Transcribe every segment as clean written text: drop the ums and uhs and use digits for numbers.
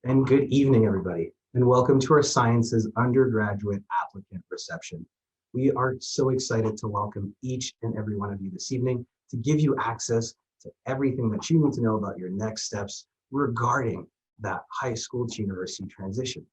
And good evening, everybody, and welcome to our Sciences undergraduate applicant reception. We are so excited to welcome each and every one of you this evening to give you access to everything that you need to know about your next steps regarding that high school to university transition.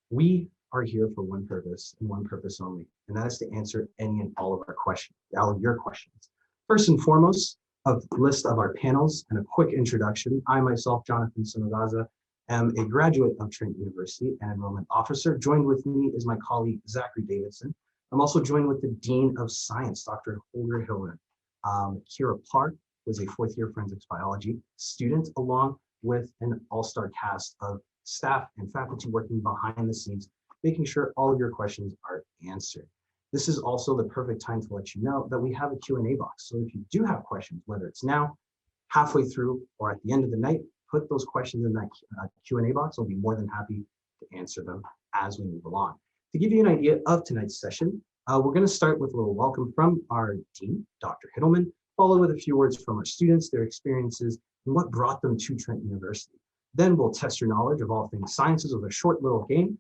We are here for one purpose and one purpose only, and that is to answer any and all of our questions, all of your questions. First and foremost, a list of our panels and a quick introduction. I myself, Jonathan Sonogaza, am a graduate of Trent University and enrollment officer. Joined with me is my colleague, Zachary Davidson. I'm also joined with the Dean of Science, Dr. Holger Hillman. Kira Park was a fourth year forensics biology student, along with an all-star cast of staff and faculty working behind the scenes, making sure all of your questions are answered. This is also the perfect time to let you know that we have a Q&A box. So if you do have questions, whether it's now, halfway through, or at the end of the night, put those questions in that Q&A box. I'll be more than happy to answer them as we move along. To give you an idea of tonight's session, we're going to start with a little welcome from our dean, Dr. Edelman, followed with a few words from our students, their experiences, and what brought them to Trent University. Then we'll test your knowledge of all things sciences with a short little game.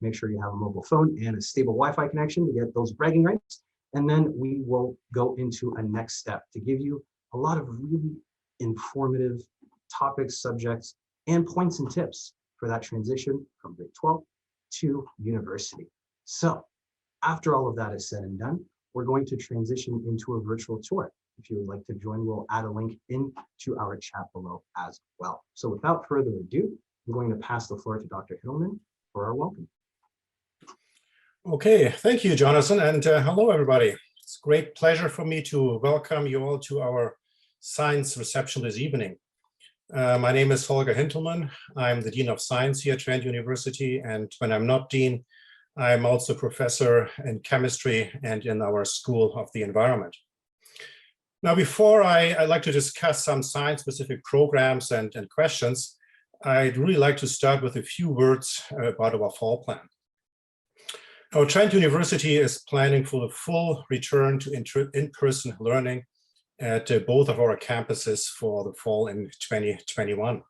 Make sure you have a mobile phone and a stable Wi-Fi connection to get those bragging rights. And then we will go into a next step to give you a lot of really informative topics, subjects, and points and tips for that transition from grade 12 to university. So after all of that is said and done, we're going to transition into a virtual tour. If you would like to join, we'll add a link into our chat below as well. So without further ado, I'm going to pass the floor to Dr. Hillman for our welcome. Okay, thank you, Jonathan, and hello, everybody. It's a great pleasure for me to welcome you all to our science reception this evening. My name is Holger Hintelmann. I'm the Dean of Science here at Trent University, and when I'm not Dean, I'm also professor in chemistry and in our School of the Environment. Now, before I'd like to discuss some science-specific programs and questions, I'd really like to start with a few words about our fall plan. Our Trent University is planning for the full return to in-person learning at both of our campuses for the fall in 2021.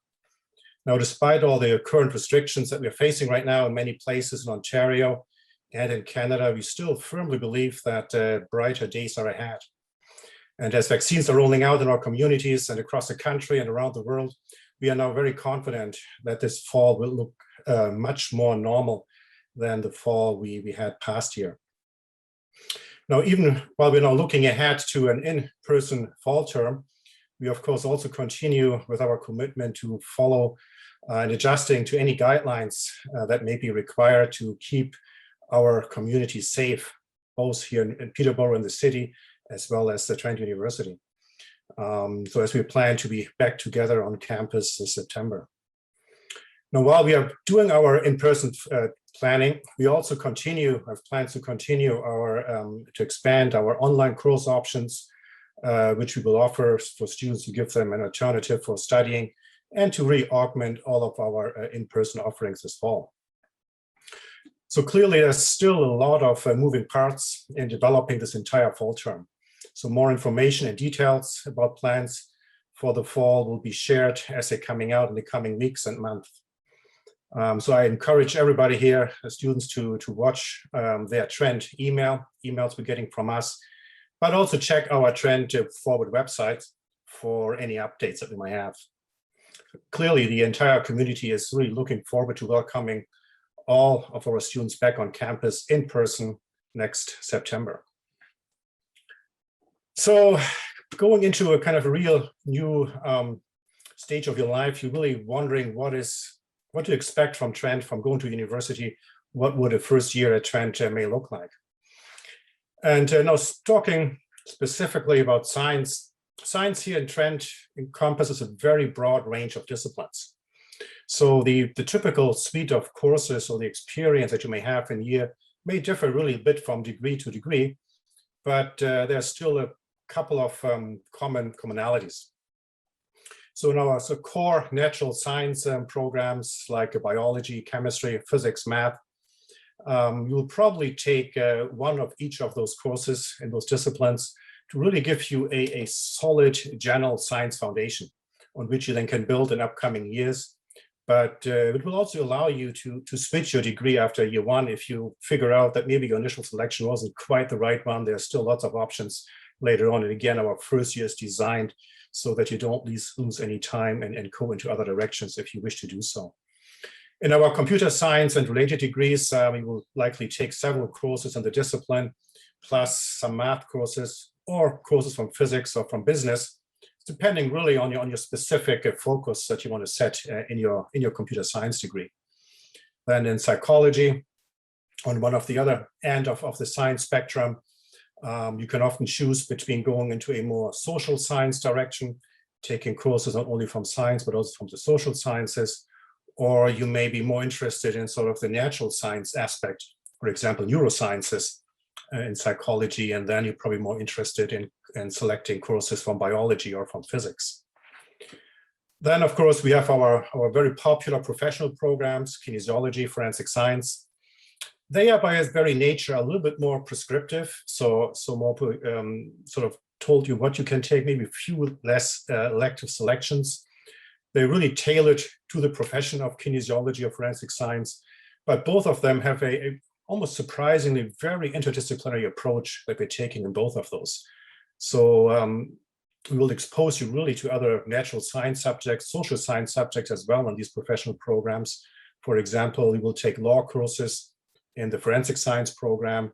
Now, despite all the current restrictions that we're facing right now in many places in Ontario and in Canada, we still firmly believe that brighter days are ahead. And as vaccines are rolling out in our communities and across the country and around the world, we are now very confident that this fall will look much more normal than the fall we had past year. Now, even while we're now looking ahead to an in-person fall term, we of course also continue with our commitment to follow and adjusting to any guidelines that may be required to keep our community safe, both here in Peterborough in the city, as well as the Trent University. So as we plan to be back together on campus this September. Now, while we are doing our in-person planning, we also have plans to continue to expand our online course options, which we will offer for students to give them an alternative for studying and to really augment all of our in-person offerings this fall. So clearly, there's still a lot of moving parts in developing this entire fall term. So more information and details about plans for the fall will be shared as they're coming out in the coming weeks and months. So I encourage everybody here, students, to watch their Trent emails we're getting from us, but also check our Trent Forward website for any updates that we might have. Clearly, the entire community is really looking forward to welcoming all of our students back on campus in person next September. So going into a kind of a real new stage of your life, you're really wondering what to expect from Trent, from going to university. What would a first year at Trent may look like? And now talking specifically about science here in Trent encompasses a very broad range of disciplines. So the typical suite of courses or the experience that you may have in a year may differ really a bit from degree to degree, but there's still a couple of commonalities. So in our core natural science programs like biology, chemistry, physics, math, you'll probably take one of each of those courses in those disciplines to really give you a solid general science foundation on which you then can build in upcoming years but it will also allow you to switch your degree after year one if you figure out that maybe your initial selection wasn't quite the right one. There's still lots of options later on. And again, our first year is designed so that you don't lose any time and go into other directions if you wish to do so. In our computer science and related degrees, we will likely take several courses in the discipline, plus some math courses or courses from physics or from business, depending really on your specific focus that you want to set in your computer science degree. Then in psychology, on one of the other end of the science spectrum, you can often choose between going into a more social science direction, taking courses not only from science, but also from the social sciences, or you may be more interested in sort of the natural science aspect, for example, neurosciences in psychology, and then you're probably more interested in selecting courses from biology or from physics. Then, of course, we have our very popular professional programs, kinesiology, forensic science. They are by its very nature a little bit more prescriptive, so more sort of told you what you can take, maybe a few less elective selections. They're really tailored to the profession of kinesiology or forensic science, but both of them have a almost surprisingly very interdisciplinary approach that we're taking in both of those. So we will expose you really to other natural science subjects, social science subjects as well in these professional programs. For example, we will take law courses in the forensic science program,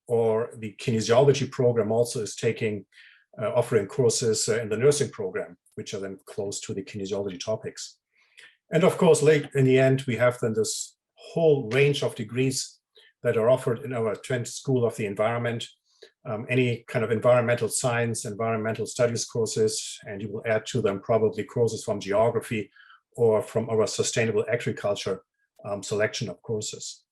or the kinesiology program also is offering courses in the nursing program, which are then close to the kinesiology topics. And of course, late in the end, we have then this whole range of degrees that are offered in our Trent School of the Environment, any kind of environmental science, environmental studies courses, and you will add to them probably courses from geography or from our sustainable agriculture selection of courses.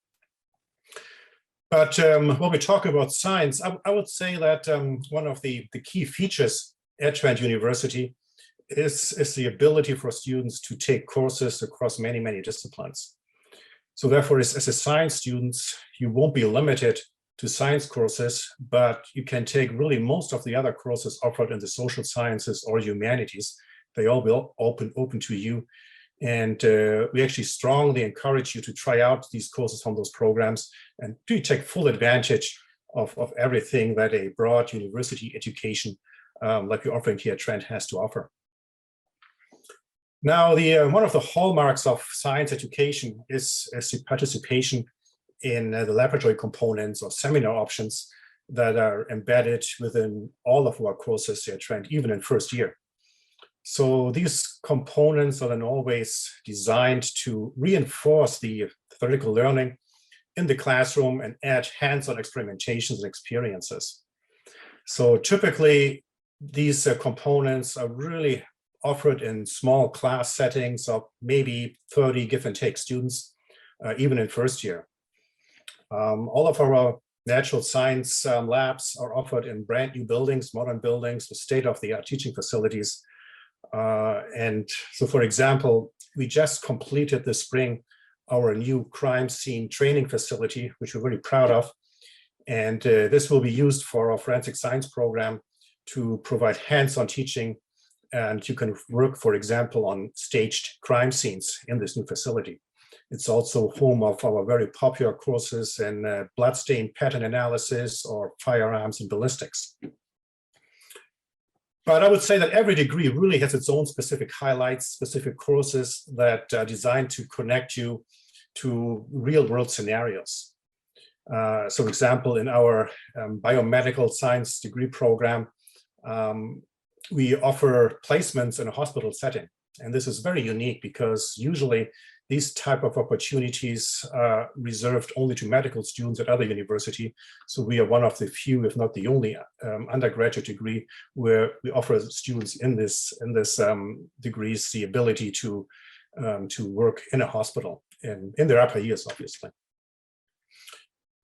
But when we talk about science, I would say that one of the key features at Trent University is the ability for students to take courses across many, many disciplines. So therefore, as a science student, you won't be limited to science courses, but you can take really most of the other courses offered in the social sciences or humanities. They all will open to you. And we actually strongly encourage you to try out these courses from those programs and to take full advantage of everything that a broad university education like we're offering here at Trent has to offer. Now, one of the hallmarks of science education is the participation in the laboratory components or seminar options that are embedded within all of our courses here at Trent, even in first year. So these components are then always designed to reinforce the theoretical learning in the classroom and add hands-on experimentations and experiences. So typically, these components are really offered in small class settings of maybe 30 give and take students, even in first year. All of our natural science labs are offered in brand new buildings, modern buildings with state-of-the-art teaching facilities. And so, for example, we just completed this spring our new crime scene training facility, which we're really proud of. And this will be used for our forensic science program to provide hands-on teaching. And you can work, for example, on staged crime scenes in this new facility. It's also home of our very popular courses in bloodstain pattern analysis or firearms and ballistics. But I would say that every degree really has its own specific highlights, specific courses that are designed to connect you to real-world scenarios. So, for example, in our biomedical science degree program, we offer placements in a hospital setting. And this is very unique because usually these type of opportunities are reserved only to medical students at other universities. So we are one of the few, if not the only, undergraduate degree where we offer students in this degrees the ability to work in a hospital in their upper years, obviously.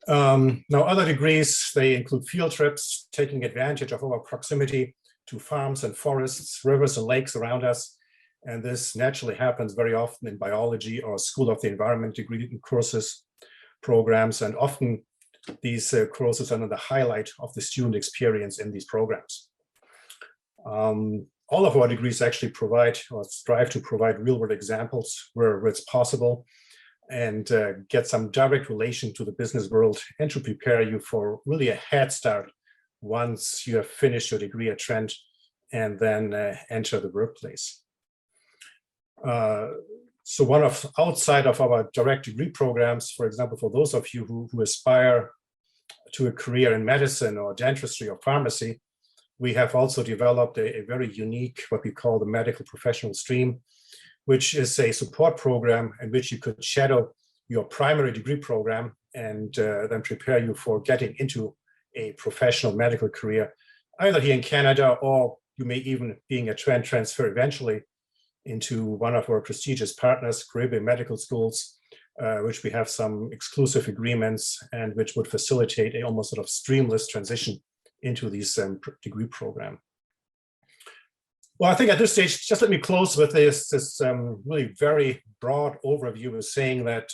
Now, other degrees, they include field trips, taking advantage of our proximity to farms and forests, rivers and lakes around us. And this naturally happens very often in biology or School of the Environment degree courses, programs, and often these courses are the highlight of the student experience in these programs. all of our degrees actually provide or strive to provide real-world examples where it's possible, and get some direct relation to the business world, and to prepare you for really a head start once you have finished your degree at Trent and then enter the workplace. So outside of our direct degree programs, for example, for those of you who aspire to a career in medicine or dentistry or pharmacy, we have also developed a very unique, what we call the medical professional stream, which is a support program in which you could shadow your primary degree program and then prepare you for getting into a professional medical career, either here in Canada, or you may even, being a Trent, transfer eventually into one of our prestigious partners, Caribbean medical schools, which we have some exclusive agreements and which would facilitate a almost sort of streamless transition into this degree program. Well, I think at this stage, just let me close with this really very broad overview of saying that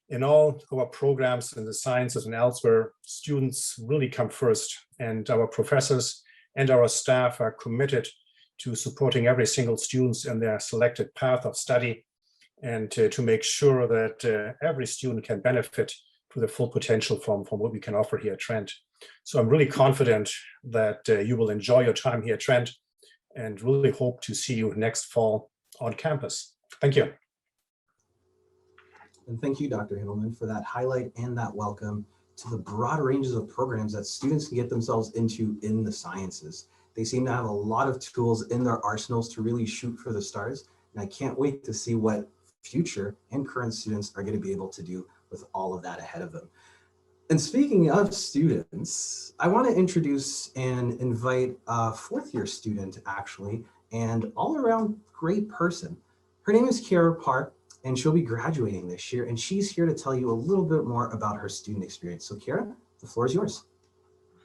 in all our programs in the sciences and elsewhere, students really come first, and our professors and our staff are committed to supporting every single student in their selected path of study, and to make sure that every student can benefit to the full potential from what we can offer here at Trent. So I'm really confident that you will enjoy your time here at Trent, and really hope to see you next fall on campus. Thank you. And thank you, Dr. Edelman, for that highlight and that welcome to the broad ranges of programs that students can get themselves into in the sciences. They seem to have a lot of tools in their arsenals to really shoot for the stars. And I can't wait to see what future and current students are going to be able to do with all of that ahead of them. And speaking of students, I want to introduce and invite a fourth-year student, actually, and all-around great person. Her name is Kiara Parr, and she'll be graduating this year, and she's here to tell you a little bit more about her student experience. So Kiara, the floor is yours.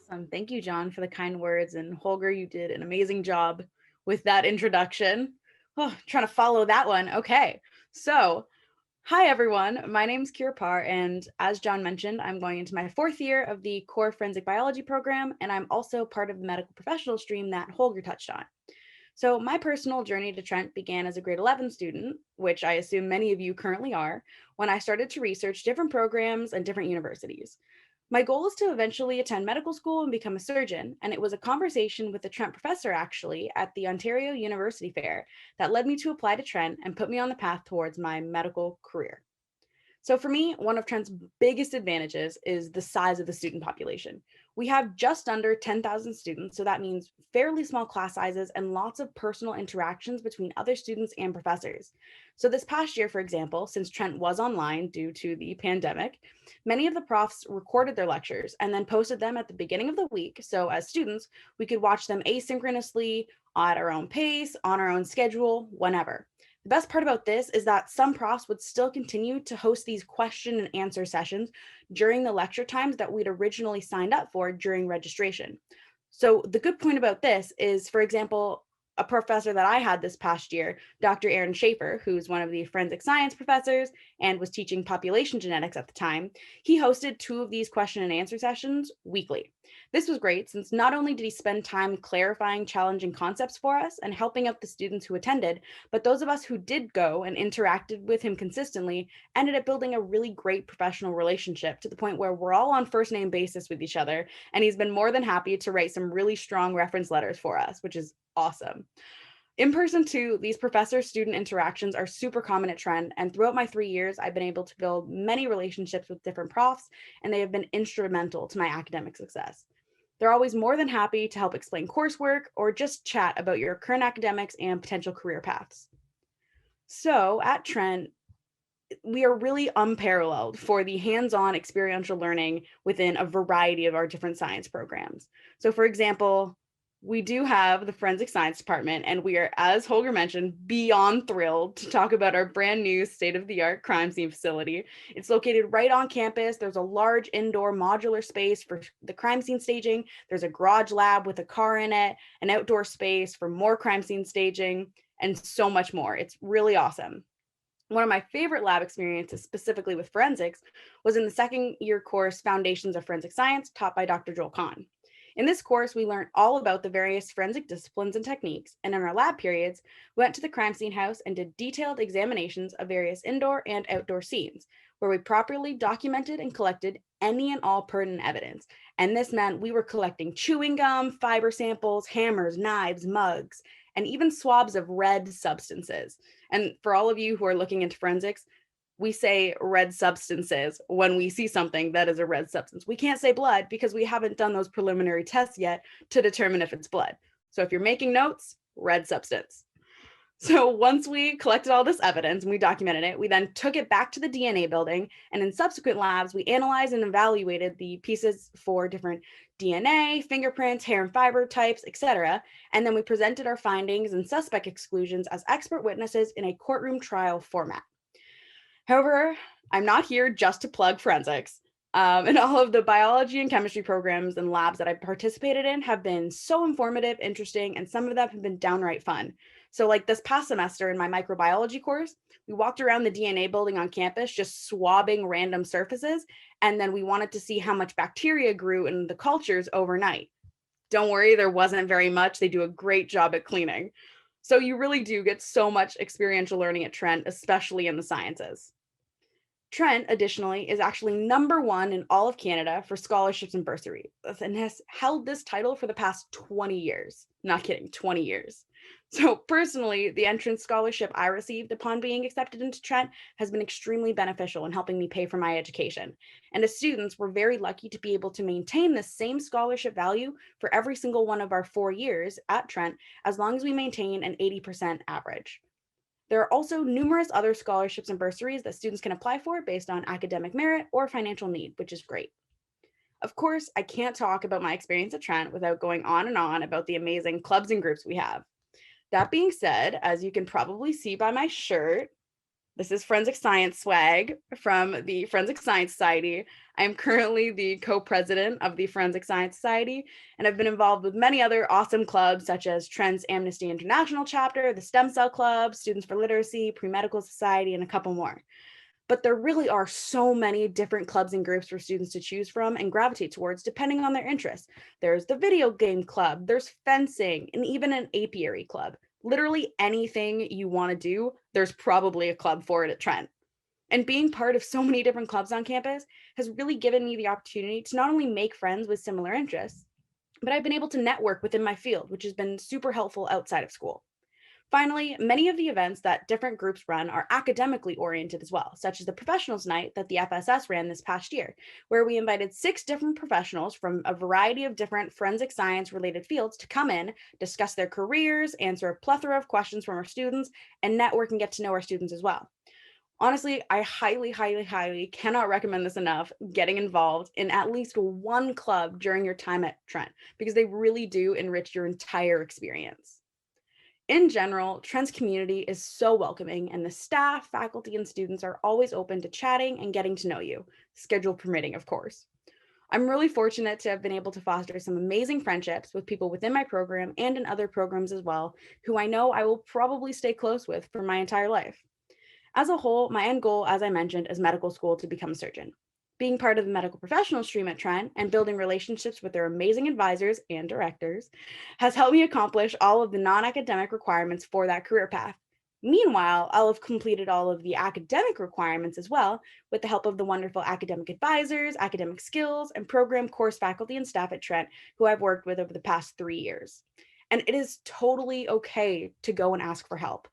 Awesome. Thank you, John, for the kind words. And Holger, you did an amazing job with that introduction. Oh, trying to follow that one. Okay. So hi, everyone. My name is Kiara Parr, and as John mentioned, I'm going into my fourth year of the core forensic biology program, and I'm also part of the medical professional stream that Holger touched on. So my personal journey to Trent began as a grade 11 student, which I assume many of you currently are, when I started to research different programs and different universities. My goal is to eventually attend medical school and become a surgeon, and it was a conversation with a Trent professor actually at the Ontario University Fair that led me to apply to Trent and put me on the path towards my medical career. So for me, one of Trent's biggest advantages is the size of the student population. We have just under 10,000 students, so that means fairly small class sizes and lots of personal interactions between other students and professors. So this past year, for example, since Trent was online due to the pandemic, many of the profs recorded their lectures and then posted them at the beginning of the week. So as students, we could watch them asynchronously at our own pace, on our own schedule, whenever. The best part about this is that some profs would still continue to host these question and answer sessions during the lecture times that we'd originally signed up for during registration. So the good point about this is, for example, a professor that I had this past year, Dr. Aaron Schaefer, who's one of the forensic science professors and was teaching population genetics at the time, he hosted 2 of these question and answer sessions weekly. This was great since not only did he spend time clarifying challenging concepts for us and helping out the students who attended, but those of us who did go and interacted with him consistently ended up building a really great professional relationship to the point where we're all on first name basis with each other. And he's been more than happy to write some really strong reference letters for us, which is awesome. In person too, these professor-student interactions are super common at Trent, and throughout my 3 years, I've been able to build many relationships with different profs, and they have been instrumental to my academic success. They're always more than happy to help explain coursework or just chat about your current academics and potential career paths. So at Trent, we are really unparalleled for the hands-on experiential learning within a variety of our different science programs. So for example, we do have the forensic science department, and we are, as Holger mentioned, beyond thrilled to talk about our brand new state-of-the-art crime scene facility. It's located right on campus. There's a large indoor modular space for the crime scene staging. There's a garage lab with a car in it, an outdoor space for more crime scene staging, and so much more. It's really awesome. One of my favorite lab experiences, specifically with forensics, was in the second year course, Foundations of Forensic Science, taught by Dr. Joel Kahn. In this course, we learned all about the various forensic disciplines and techniques, and in our lab periods, we went to the crime scene house and did detailed examinations of various indoor and outdoor scenes, where we properly documented and collected any and all pertinent evidence. And this meant we were collecting chewing gum, fiber samples, hammers, knives, mugs, and even swabs of red substances. And for all of you who are looking into forensics, we say red substances when we see something that is a red substance. We can't say blood because we haven't done those preliminary tests yet to determine if it's blood. So if you're making notes, red substance. So once we collected all this evidence and we documented it, we then took it back to the DNA building, and in subsequent labs, we analyzed and evaluated the pieces for different DNA, fingerprints, hair and fiber types, etc. And then we presented our findings and suspect exclusions as expert witnesses in a courtroom trial format. However, I'm not here just to plug forensics. And all of the biology and chemistry programs and labs that I've participated in have been so informative, interesting, and some of them have been downright fun. So like this past semester in my microbiology course, we walked around the DNA building on campus, just swabbing random surfaces. And then we wanted to see how much bacteria grew in the cultures overnight. Don't worry, there wasn't very much. They do a great job at cleaning. So you really do get so much experiential learning at Trent, especially in the sciences. Trent, additionally, is actually #1 in all of Canada for scholarships and bursaries, and has held this title for the past 20 years. Not kidding, 20 years. So personally, the entrance scholarship I received upon being accepted into Trent has been extremely beneficial in helping me pay for my education. And as students, we're very lucky to be able to maintain the same scholarship value for every single one of our 4 years at Trent, as long as we maintain an 80% average. There are also numerous other scholarships and bursaries that students can apply for based on academic merit or financial need, which is great. Of course, I can't talk about my experience at Trent without going on and on about the amazing clubs and groups we have. That being said, as you can probably see by my shirt, this is Forensic Science swag from the Forensic Science Society. I am currently the co-president of the Forensic Science Society, and I've been involved with many other awesome clubs such as Trent's Amnesty International chapter, the Stem Cell Club, Students for Literacy, Pre-Medical Society, and a couple more. But there really are so many different clubs and groups for students to choose from and gravitate towards depending on their interests. There's the video game club, there's fencing, and even an apiary club. Literally anything you want to do, there's probably a club for it at Trent. And being part of so many different clubs on campus has really given me the opportunity to not only make friends with similar interests, but I've been able to network within my field, which has been super helpful outside of school. Finally, many of the events that different groups run are academically oriented as well, such as the Professionals Night that the FSS ran this past year, where we invited 6 different professionals from a variety of different forensic science related fields to come in, discuss their careers, answer a plethora of questions from our students, and network and get to know our students as well. Honestly, I highly, highly, highly cannot recommend this enough, getting involved in at least one club during your time at Trent, because they really do enrich your entire experience. In general, Trent's community is so welcoming, and the staff, faculty, and students are always open to chatting and getting to know you, schedule permitting, of course. I'm really fortunate to have been able to foster some amazing friendships with people within my program and in other programs as well, who I know I will probably stay close with for my entire life. As a whole, my end goal, as I mentioned, is medical school to become a surgeon. Being part of the medical professional stream at Trent and building relationships with their amazing advisors and directors has helped me accomplish all of the non-academic requirements for that career path. Meanwhile, I'll have completed all of the academic requirements as well with the help of the wonderful academic advisors, academic skills, and program course faculty and staff at Trent who I've worked with over the past 3 years. And it is totally okay to go and ask for help.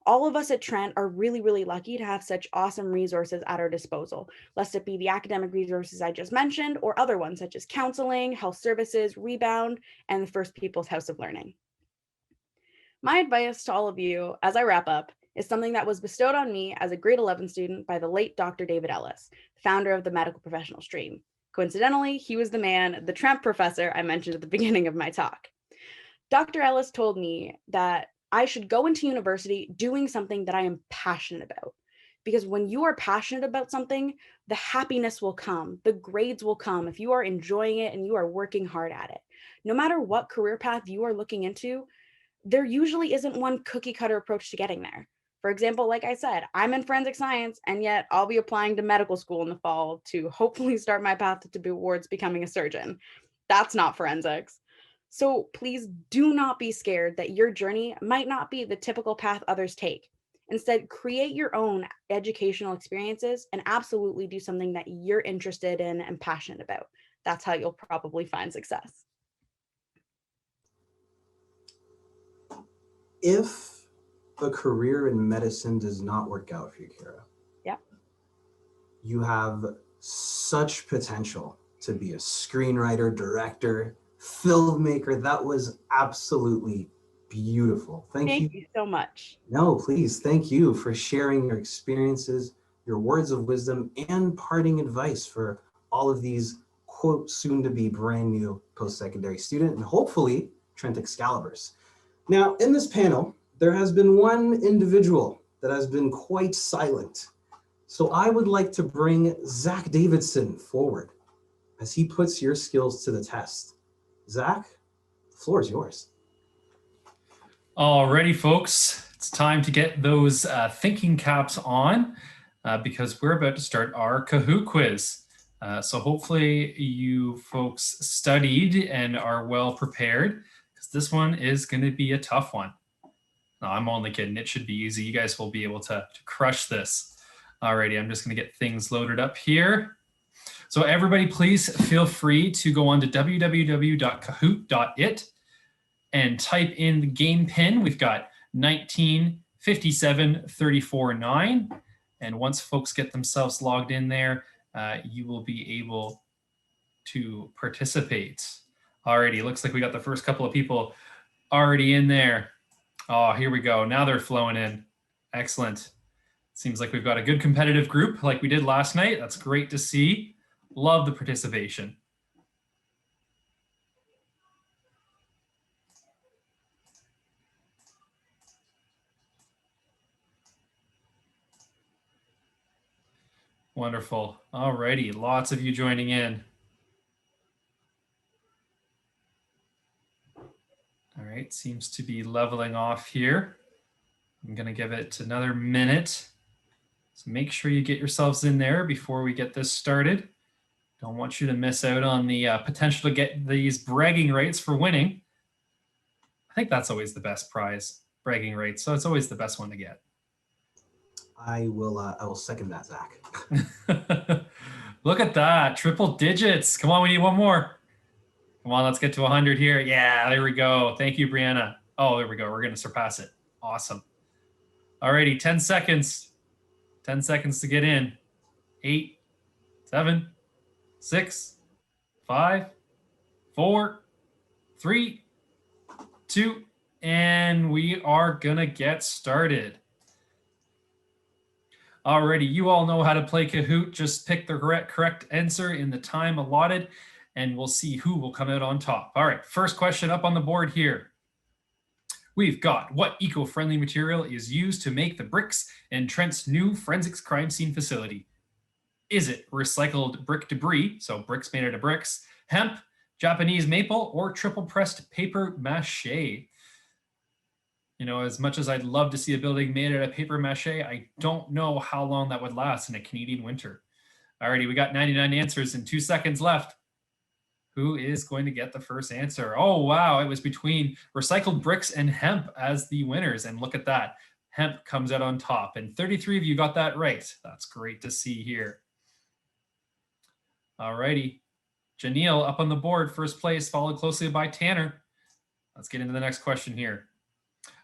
All of us at Trent are really, really lucky to have such awesome resources at our disposal, lest it be the academic resources I just mentioned or other ones such as counseling, health services, Rebound, and the First People's House of Learning. My advice to all of you as I wrap up is something that was bestowed on me as a grade 11 student by the late Dr. David Ellis, founder of the medical professional stream. Coincidentally, he was the man, the Trent professor I mentioned at the beginning of my talk. Dr. Ellis told me that I should go into university doing something that I am passionate about. Because when you are passionate about something, the happiness will come, the grades will come if you are enjoying it and you are working hard at it. No matter what career path you are looking into, there usually isn't one cookie cutter approach to getting there. For example, like I said, I'm in forensic science, and yet I'll be applying to medical school in the fall to hopefully start my path towards becoming a surgeon. That's not forensics. So please do not be scared that your journey might not be the typical path others take. Instead, create your own educational experiences and absolutely do something that you're interested in and passionate about. That's how you'll probably find success. If a career in medicine does not work out for you, Kara, Yeah. you have such potential to be a screenwriter, director, filmmaker. That was absolutely beautiful. Thank you. Thank you so much. No, please. Thank you for sharing your experiences, your words of wisdom, and parting advice for all of these, quote, soon to be brand new post-secondary student and hopefully Trent Excaliburs. Now, in this panel, there has been one individual that has been quite silent. So I would like to bring Zach Davidson forward as he puts your skills to the test. Zach, the floor is yours. Alrighty, folks, it's time to get those thinking caps on because we're about to start our Cahoot quiz. So hopefully you folks studied and are well prepared because this one is going to be a tough one. No, I'm only kidding. It should be easy. You guys will be able to crush this. Alrighty, I'm just going to get things loaded up here. So everybody, please feel free to go on to www.kahoot.it and type in the game pin. We've got 1957-34-9. And once folks get themselves logged in there, you will be able to participate. Alrighty, looks like we got the first couple of people already in there. Oh, here we go. Now they're flowing in. Excellent. Seems like we've got a good competitive group like we did last night. That's great to see. Love the participation. Wonderful. All righty. Lots of you joining in. All right. Seems to be leveling off here. I'm going to give it another minute. So make sure you get yourselves in there before we get this started. Don't want you to miss out on the potential to get these bragging rights for winning. I think that's always the best prize, bragging rights. So it's always the best one to get. I will second that, Zach. Look at that, triple digits. Come on, we need one more. Come on, let's get to 100 here. Yeah, there we go. Thank you, Brianna. Oh, there we go. We're going to surpass it. Awesome. Alrighty, 10 seconds. 10 seconds to get in. 8, 7, 6, 5, 4, 3, 2, and we are going to get started. Alrighty, you all know how to play Kahoot. Just pick the correct answer in the time allotted, and we'll see who will come out on top. All right, first question up on the board here. We've got, what eco-friendly material is used to make the bricks in Trent's new forensics crime scene facility? Is it recycled brick debris, so bricks made out of bricks, hemp, Japanese maple, or triple pressed paper mache? You know, as much as I'd love to see a building made out of paper mache, I don't know how long that would last in a Canadian winter. Alrighty, we got 99 answers and 2 seconds left. Who is going to get the first answer? Oh, wow, it was between recycled bricks and hemp as the winners. And look at that, hemp comes out on top. And 33 of you got that right. That's great to see here. Alrighty, Janelle up on the board, first place, followed closely by Tanner. Let's get into the next question here.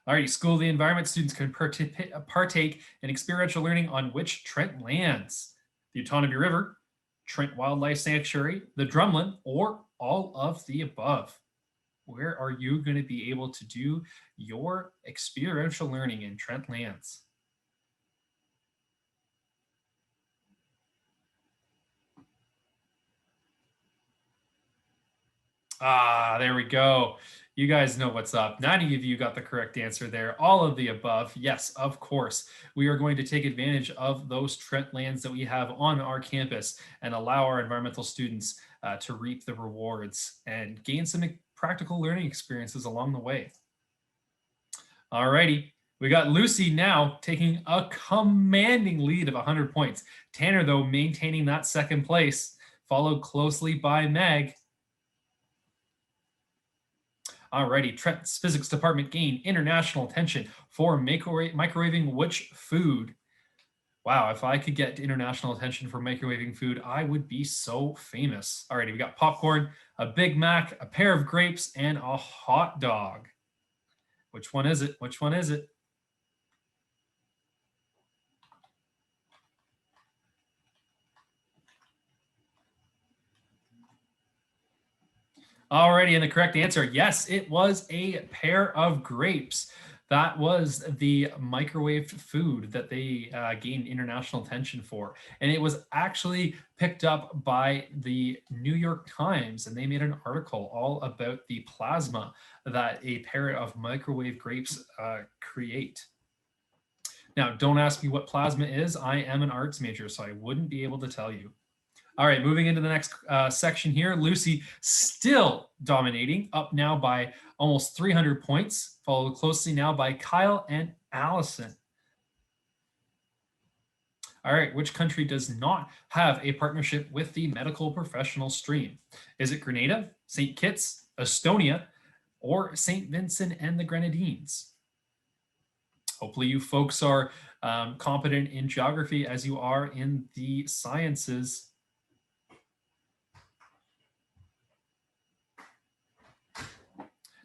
Alrighty, School of the Environment students can partake in experiential learning on which Trent lands? The Otonabee River, Trent Wildlife Sanctuary, the Drumlin, or all of the above? Where are you going to be able to do your experiential learning in Trent lands? Ah, there we go. You guys know what's up. 90 of you got the correct answer there. All of the above. Yes, of course. We are going to take advantage of those Trent lands that we have on our campus and allow our environmental students to reap the rewards and gain some practical learning experiences along the way. All righty. We got Lucy now taking a commanding lead of 100 points. Tanner, though, maintaining that second place, followed closely by Meg. Alrighty, Trent's physics department gained international attention for microwaving which food? Wow, if I could get international attention for microwaving food, I would be so famous. Alrighty, we got popcorn, a Big Mac, a pair of grapes, and a hot dog. Which one is it? Which one is it? Alrighty, and the correct answer, yes, it was a pair of grapes. That was the microwaved food that they gained international attention for. And it was actually picked up by the New York Times, and they made an article all about the plasma that a pair of microwave grapes create. Now, don't ask me what plasma is. I am an arts major, so I wouldn't be able to tell you. All right, moving into the next section here. Lucy still dominating, up now by almost 300 points, followed closely now by Kyle and Allison. All right, which country does not have a partnership with the medical professional stream? Is it Grenada, St. Kitts, Estonia, or St. Vincent and the Grenadines? Hopefully you folks are competent in geography as you are in the sciences.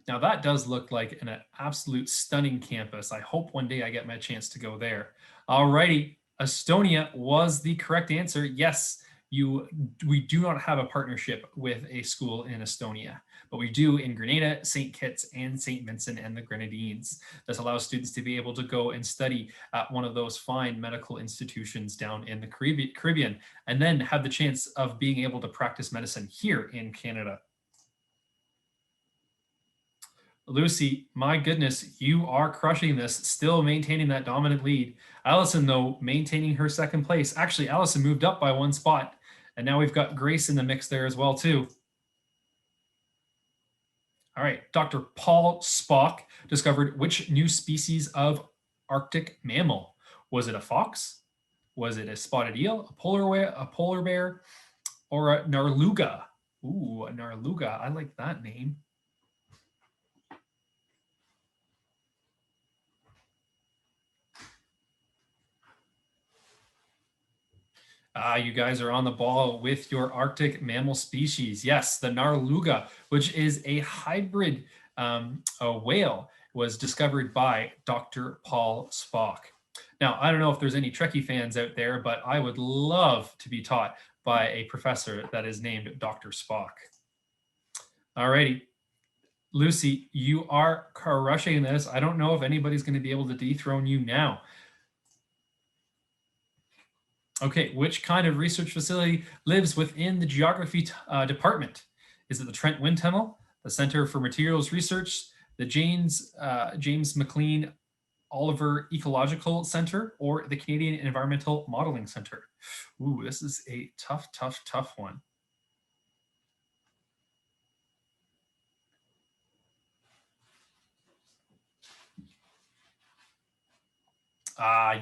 Now that does look like an absolute stunning campus. I hope one day I get my chance to go there. Alrighty, Estonia was the correct answer. Yes, we do not have a partnership with a school in Estonia, but we do in Grenada, St. Kitts, and St. Vincent and the Grenadines. This allows students to be able to go and study at one of those fine medical institutions down in the Caribbean, and then have the chance of being able to practice medicine here in Canada. Lucy, my goodness, you are crushing this, still maintaining that dominant lead. Allison, though, maintaining her second place. Actually, Allison moved up by 1 spot, and now we've got Grace in the mix there as well, too. All right, Dr. Paul Spock discovered which new species of Arctic mammal. Was it a fox? Was it a spotted eel, a polar bear, or a narluga? Ooh, a narluga, I like that name. You guys are on the ball with your Arctic mammal species. Yes, the narluga, which is a hybrid whale, was discovered by Dr. Paul Spock. Now, I don't know if there's any Trekkie fans out there, but I would love to be taught by a professor that is named Dr. Spock. Alrighty. Lucy, you are crushing this. I don't know if anybody's going to be able to dethrone you now. Okay, which kind of research facility lives within the geography department? Is it the Trent Wind Tunnel, the Center for Materials Research, the James McLean Oliver Ecological Center, or the Canadian Environmental Modeling Center? Ooh, this is a tough one.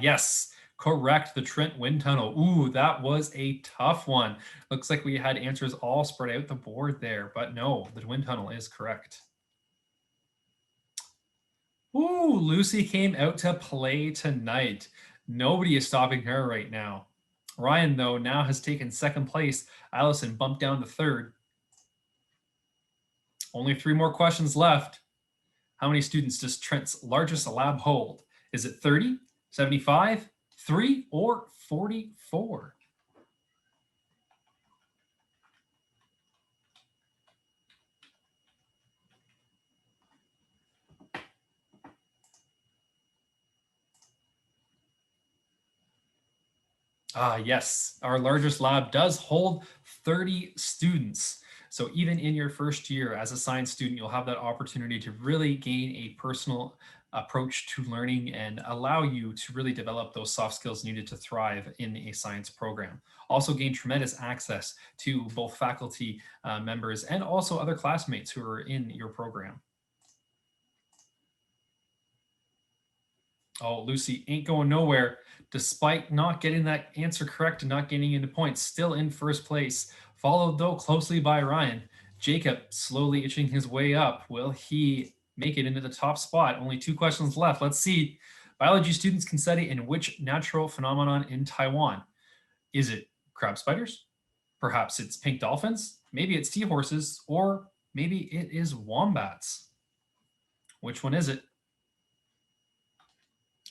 Yes. Correct, the Trent Wind Tunnel. Ooh, that was a tough one. Looks like we had answers all spread out the board there, but no, the Wind Tunnel is correct. Ooh, Lucy came out to play tonight. Nobody is stopping her right now. Ryan, though, now has taken second place. Allison bumped down to third. Only 3 more questions left. How many students does Trent's largest lab hold? Is it 30, 75, 3, or 44? Yes, our largest lab does hold 30 students. So even in your first year as a science student, you'll have that opportunity to really gain a personal approach to learning and allow you to really develop those soft skills needed to thrive in a science program. Also gain tremendous access to both faculty members and also other classmates who are in your program. Oh, Lucy ain't going nowhere. Despite not getting that answer correct and not getting into points, still in first place, followed though closely by Ryan. Jacob slowly itching his way up. Will he make it into the top spot? Only 2 questions left. Let's see. Biology students can study in which natural phenomenon in Taiwan? Is it crab spiders? Perhaps it's pink dolphins? Maybe it's seahorses, or maybe it is wombats. Which one is it?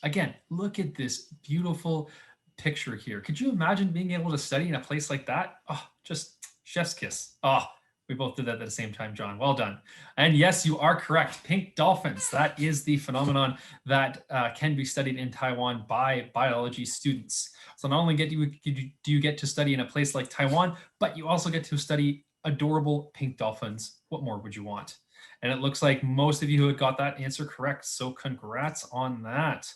Again, look at this beautiful picture here. Could you imagine being able to study in a place like that? Oh, just chef's kiss. Oh, we both did that at the same time, John. Well done. And yes, you are correct. Pink dolphins. That is the phenomenon that can be studied in Taiwan by biology students. So not only do you get to study in a place like Taiwan, but you also get to study adorable pink dolphins. What more would you want? And it looks like most of you who had got that answer correct. So congrats on that.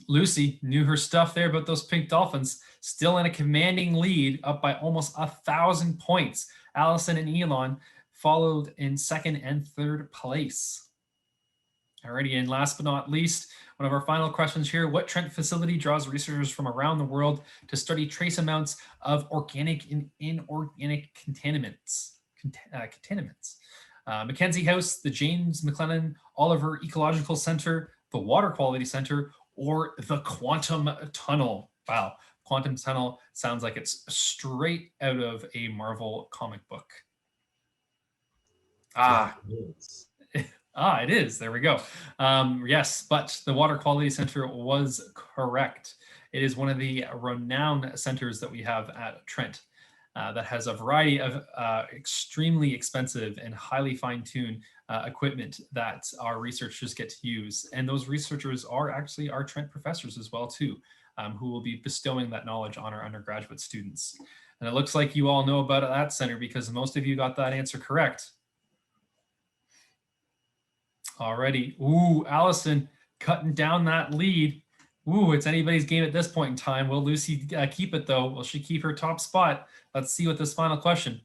Lucy knew her stuff there about those pink dolphins, still in a commanding lead, up by almost 1,000 points. Allison and Elon followed in 2nd and 3rd place. Alrighty, and last but not least, one of our final questions here. What Trent facility draws researchers from around the world to study trace amounts of organic and inorganic contaminants? Mackenzie House, the James McLennan Oliver Ecological Center, the Water Quality Center, or the Quantum Tunnel. Wow, Quantum Tunnel sounds like it's straight out of a Marvel comic book. It is. There we go. Yes, but the Water Quality Center was correct. It is one of the renowned centers that we have at Trent that has a variety of extremely expensive and highly fine-tuned equipment that our researchers get to use. And those researchers are actually our Trent professors as well too, who will be bestowing that knowledge on our undergraduate students. And it looks like you all know about that center because most of you got that answer correct. Alrighty. Ooh, Allison cutting down that lead. Ooh, it's anybody's game at this point in time. Will Lucy keep it though? Will she keep her top spot? Let's see with this final question.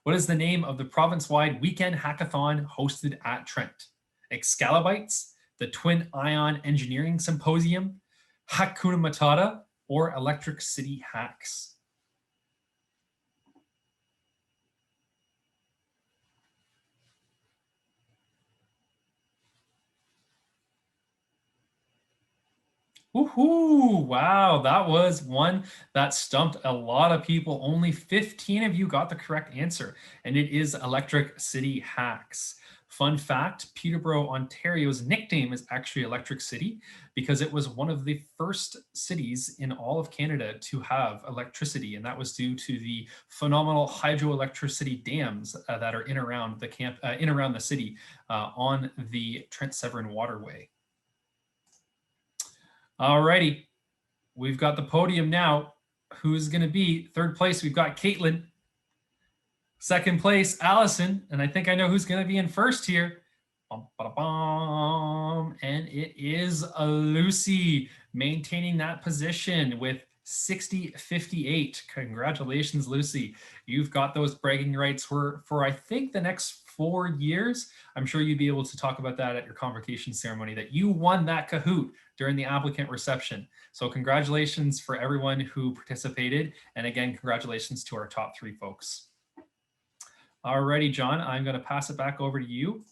What is the name of the province-wide weekend hackathon hosted at Trent? Excalibites, the Twin Ion Engineering Symposium, Hakuna Matata, or Electric City Hacks? Woohoo! Wow, that was one that stumped a lot of people. Only 15 of you got the correct answer, and it is Electric City Hacks. Fun fact, Peterborough, Ontario's nickname is actually Electric City because it was one of the first cities in all of Canada to have electricity, and that was due to the phenomenal hydroelectricity dams that are in around the city on the Trent Severn Waterway. Alrighty, we've got the podium now. Who's going to be 3rd place? We've got Caitlin. 2nd place, Allison. And I think I know who's going to be in 1st here. And it is Lucy maintaining that position with 60-58. Congratulations, Lucy. You've got those bragging rights for I think the next 4 years. I'm sure you'd be able to talk about that at your convocation ceremony, that you won that Cahoot during the applicant reception. So congratulations for everyone who participated. And again, congratulations to our top 3 folks. Alrighty, John, I'm going to pass it back over to you.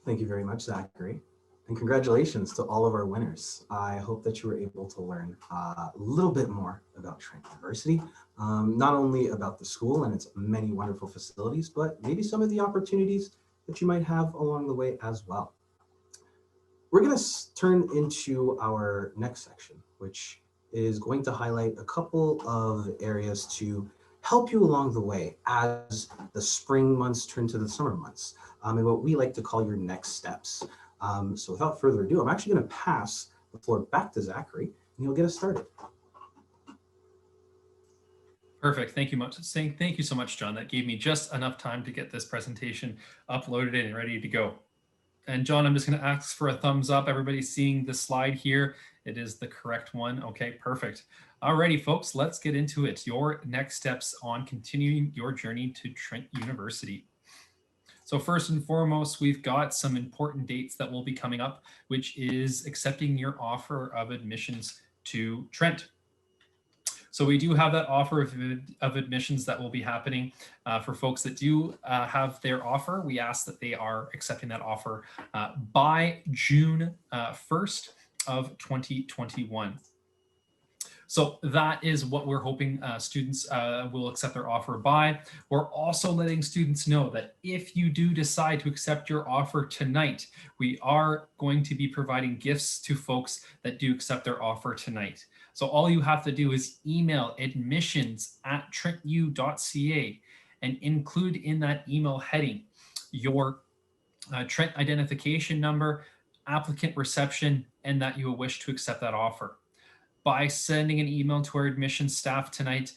Thank you very much, Zachary. And congratulations to all of our winners. I hope that you were able to learn a little bit more about Trent University, not only about the school and its many wonderful facilities, but maybe some of the opportunities that you might have along the way as well. We're going to turn into our next section, which is going to highlight a couple of areas to help you along the way as the spring months turn to the summer months, and what we like to call your next steps. So without further ado, I'm actually going to pass the floor back to Zachary, and he'll get us started. Perfect. Thank you so much, John. That gave me just enough time to get this presentation uploaded and ready to go. And John, I'm just going to ask for a thumbs up. Everybody's seeing the slide here. It is the correct one. Okay, perfect. Alrighty, folks, let's get into it. Your next steps on continuing your journey to Trent University. So first and foremost, we've got some important dates that will be coming up, which is accepting your offer of admissions to Trent. So we do have that offer of admissions that will be happening for folks that do have their offer. We ask that they are accepting that offer by June 1st of 2021. So that is what we're hoping students will accept their offer by. We're also letting students know that if you do decide to accept your offer tonight, we are going to be providing gifts to folks that do accept their offer tonight. So all you have to do is email admissions@trentu.ca and include in that email heading your Trent identification number, applicant reception, and that you wish to accept that offer. By sending an email to our admissions staff tonight,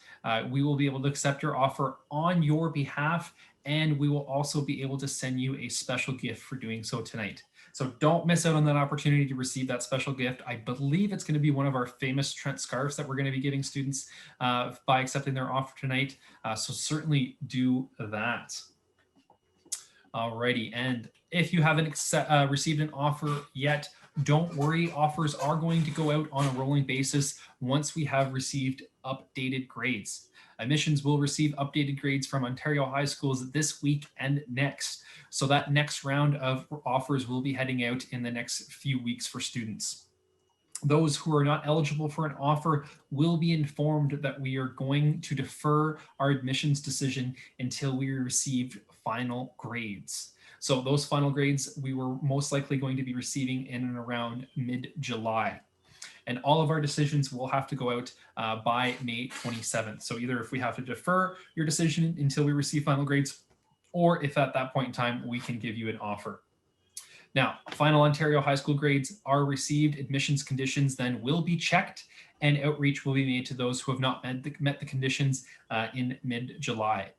we will be able to accept your offer on your behalf, and we will also be able to send you a special gift for doing so tonight. So don't miss out on that opportunity to receive that special gift. I believe it's going to be one of our famous Trent scarves that we're going to be giving students by accepting their offer tonight. So certainly do that. Alrighty, and if you haven't received an offer yet, don't worry, offers are going to go out on a rolling basis once we have received updated grades. Admissions will receive updated grades from Ontario high schools this week and next. So that next round of offers will be heading out in the next few weeks for students. Those who are not eligible for an offer will be informed that we are going to defer our admissions decision until we receive final grades. So those final grades we were most likely going to be receiving in and around mid-July. And all of our decisions will have to go out by May 27th. So either if we have to defer your decision until we receive final grades, or if at that point in time we can give you an offer. Now, final Ontario high school grades are received, admissions conditions then will be checked, and outreach will be made to those who have not met the conditions in mid-July.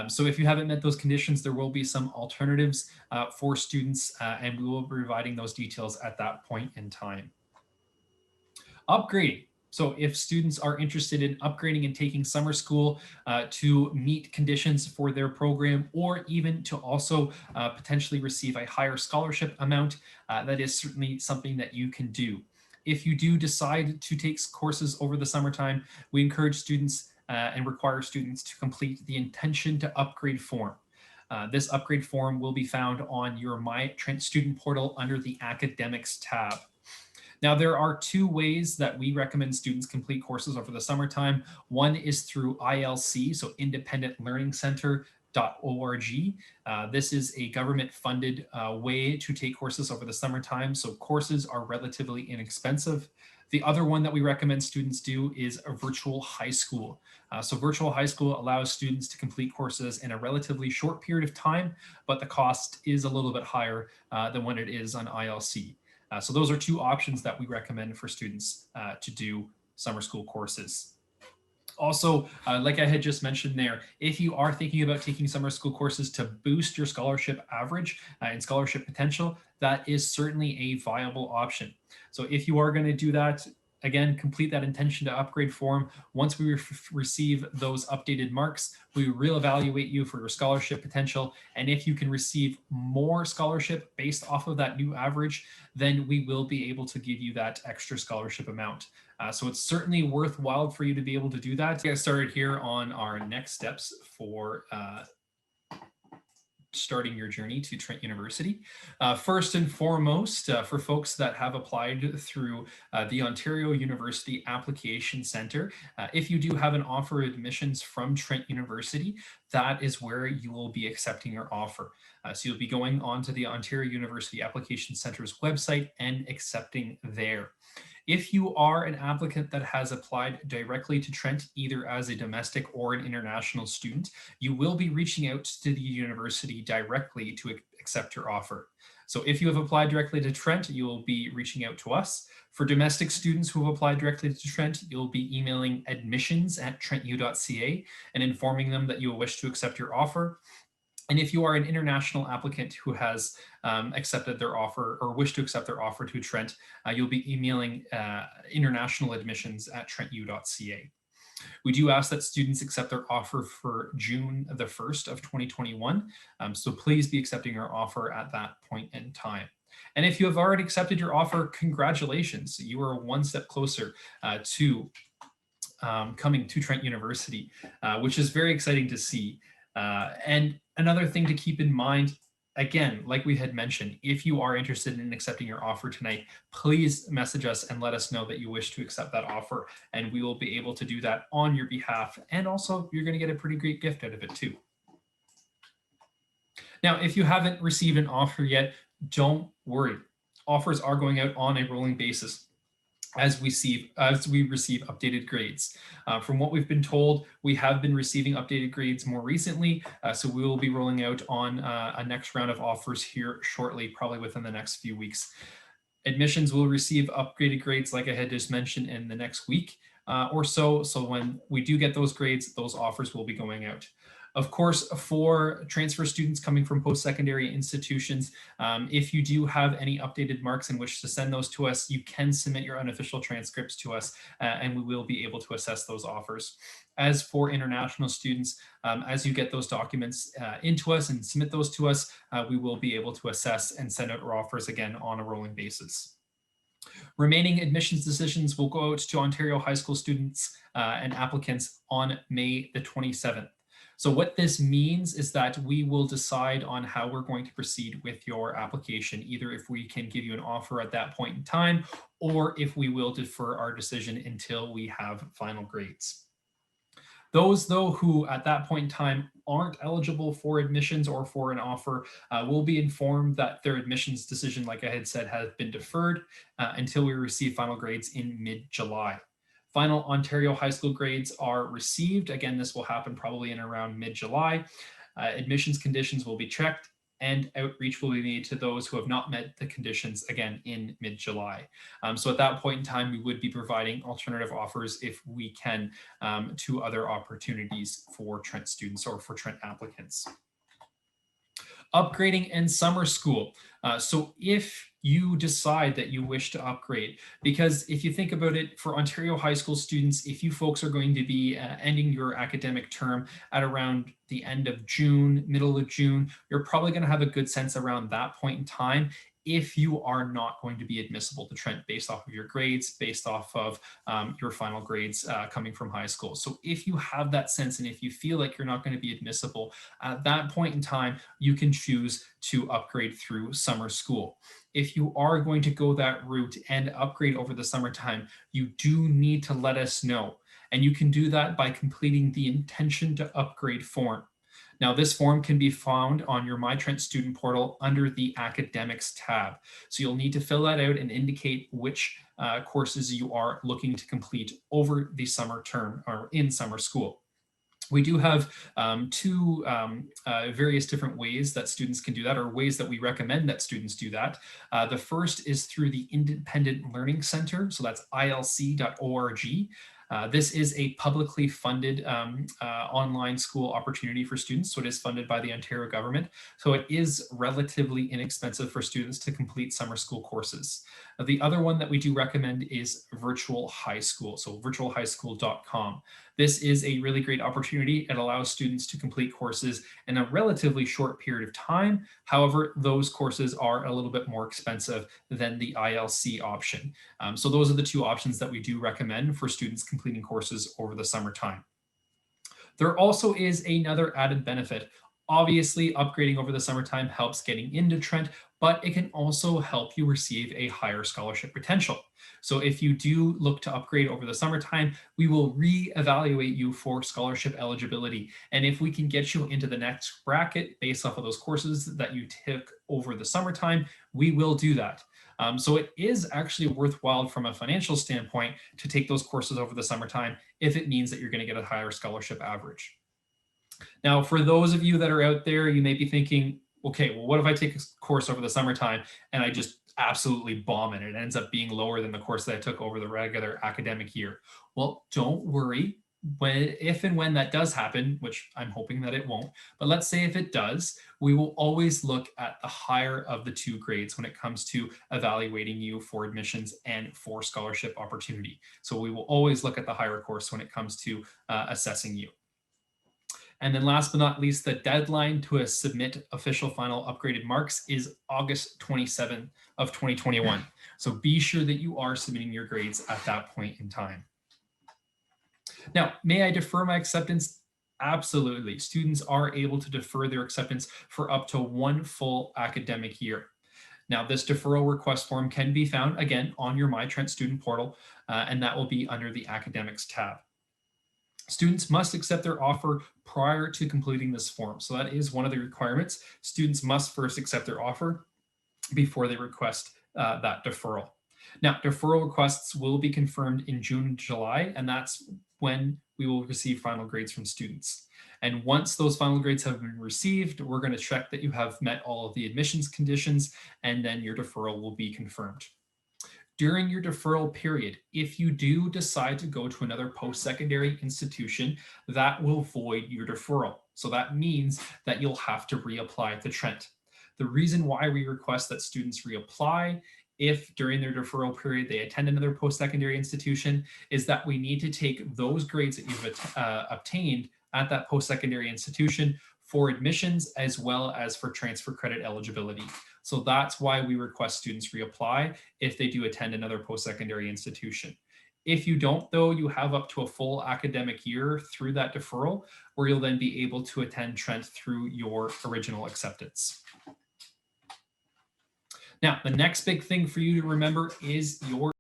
So if you haven't met those conditions, there will be some alternatives for students, and we will be providing those details at that point in time. Upgrading. So if students are interested in upgrading and taking summer school to meet conditions for their program, or even to also potentially receive a higher scholarship amount, that is certainly something that you can do. If you do decide to take courses over the summertime, we encourage students and require students to complete the intention to upgrade form. This upgrade form will be found on your My Trent student portal under the academics tab. Now, there are two ways that we recommend students complete courses over the summertime. One is through ILC, so Independent Learning Center.org. This is a government-funded way to take courses over the summertime, so courses are relatively inexpensive. The other one that we recommend students do is a virtual high school. So virtual high school allows students to complete courses in a relatively short period of time, but the cost is a little bit higher than when it is on ILC. So those are two options that we recommend for students to do summer school courses. Also, like I had just mentioned there, if you are thinking about taking summer school courses to boost your scholarship average and scholarship potential, that is certainly a viable option. So if you are going to do that, again, complete that intention to upgrade form. Once we receive those updated marks, we reevaluate you for your scholarship potential. And if you can receive more scholarship based off of that new average, then we will be able to give you that extra scholarship amount. So it's certainly worthwhile for you to be able to do that. Get started here on our next steps for starting your journey to Trent University. First and foremost, for folks that have applied through the Ontario University Application Centre, if you do have an offer of admissions from Trent University, that is where you will be accepting your offer. So you'll be going onto the Ontario University Application Centre's website and accepting there. If you are an applicant that has applied directly to Trent, either as a domestic or an international student, you will be reaching out to the university directly to accept your offer. So if you have applied directly to Trent, you will be reaching out to us. For domestic students who have applied directly to Trent, you'll be emailing admissions@trentu.ca and informing them that you wish to accept your offer. And if you are an international applicant who has accepted their offer or wish to accept their offer to Trent, you'll be emailing internationaladmissions@trentu.ca. We do ask that students accept their offer for June the 1st of 2021. So please be accepting our offer at that point in time. And if you have already accepted your offer, congratulations. You are one step closer to coming to Trent University, which is very exciting to see. And another thing to keep in mind, again, like we had mentioned, if you are interested in accepting your offer tonight, please message us and let us know that you wish to accept that offer, and we will be able to do that on your behalf. And also, you're going to get a pretty great gift out of it too. Now, if you haven't received an offer yet, don't worry. Offers are going out on a rolling basis as we receive updated grades. From what we've been told, we have been receiving updated grades more recently, so we will be rolling out on a next round of offers here shortly, probably within the next few weeks. Admissions will receive upgraded grades, like I had just mentioned, in the next week or so. So when we do get those grades, those offers will be going out. Of course, for transfer students coming from post-secondary institutions, if you do have any updated marks and wish to send those to us, you can submit your unofficial transcripts to us, and we will be able to assess those offers. As for international students, as you get those documents into us and submit those to us, we will be able to assess and send out our offers again on a rolling basis. Remaining admissions decisions will go out to Ontario high school students and applicants on May the 27th. So what this means is that we will decide on how we're going to proceed with your application, either if we can give you an offer at that point in time, or if we will defer our decision until we have final grades. Those, though, who at that point in time aren't eligible for admissions or for an offer will be informed that their admissions decision, like I had said, has been deferred until we receive final grades in mid-July. Final Ontario high school grades are received. Again, this will happen probably in around mid-July. Admissions conditions will be checked, and outreach will be made to those who have not met the conditions, again, in mid-July. So at that point in time, we would be providing alternative offers if we can to other opportunities for Trent students or for Trent applicants. Upgrading and summer school. So if you decide that you wish to upgrade, because if you think about it, for Ontario high school students, if you folks are going to be ending your academic term at around the end of June, middle of June, you're probably going to have a good sense around that point in time if you are not going to be admissible to Trent based off of your grades, based off of your final grades coming from high school. So if you have that sense and if you feel like you're not going to be admissible, at that point in time, you can choose to upgrade through summer school. If you are going to go that route and upgrade over the summertime, you do need to let us know. And you can do that by completing the intention to upgrade form. Now, this form can be found on your My Trent student portal under the academics tab. So you'll need to fill that out and indicate which courses you are looking to complete over the summer term or in summer school. We do have two various different ways that students can do that, or ways that we recommend that students do that. The first is through the Independent Learning Center, so that's ilc.org. This is a publicly funded online school opportunity for students, so it is funded by the Ontario government. So it is relatively inexpensive for students to complete summer school courses. The other one that we do recommend is Virtual High School, so virtualhighschool.com. This is a really great opportunity. It allows students to complete courses in a relatively short period of time. However, those courses are a little bit more expensive than the ILC option. So those are the two options that we do recommend for students completing courses over the summertime. There also is another added benefit. Obviously, upgrading over the summertime helps getting into Trent, but it can also help you receive a higher scholarship potential. So if you do look to upgrade over the summertime, we will re-evaluate you for scholarship eligibility. And if we can get you into the next bracket based off of those courses that you took over the summertime, we will do that. So it is actually worthwhile from a financial standpoint to take those courses over the summertime if it means that you're going to get a higher scholarship average. Now, for those of you that are out there, you may be thinking, okay, well, what if I take a course over the summertime and I just absolutely bomb it? It ends up being lower than the course that I took over the regular academic year. Well, don't worry. If and when that does happen, which I'm hoping that it won't, but let's say if it does, we will always look at the higher of the two grades when it comes to evaluating you for admissions and for scholarship opportunity. So we will always look at the higher course when it comes to assessing you. And then last but not least, the deadline to submit official final upgraded marks is August 27th of 2021. So be sure that you are submitting your grades at that point in time. Now, may I defer my acceptance? Absolutely. Students are able to defer their acceptance for up to 1 full academic year. Now, this deferral request form can be found, again, on your My Trent student portal, and that will be under the Academics tab. Students must accept their offer prior to completing this form. So that is one of the requirements. Students must first accept their offer before they request that deferral. Now, deferral requests will be confirmed in June and July, and that's when we will receive final grades from students. And once those final grades have been received, we're going to check that you have met all of the admissions conditions, and then your deferral will be confirmed. During your deferral period, if you do decide to go to another post-secondary institution, that will void your deferral. So that means that you'll have to reapply to Trent. The reason why we request that students reapply if during their deferral period they attend another post-secondary institution is that we need to take those grades that you've obtained at that post-secondary institution for admissions as well as for transfer credit eligibility. So that's why we request students reapply if they do attend another post-secondary institution. If you don't, though, you have up to a full academic year through that deferral, where you'll then be able to attend Trent through your original acceptance. Now, the next big thing for you to remember is your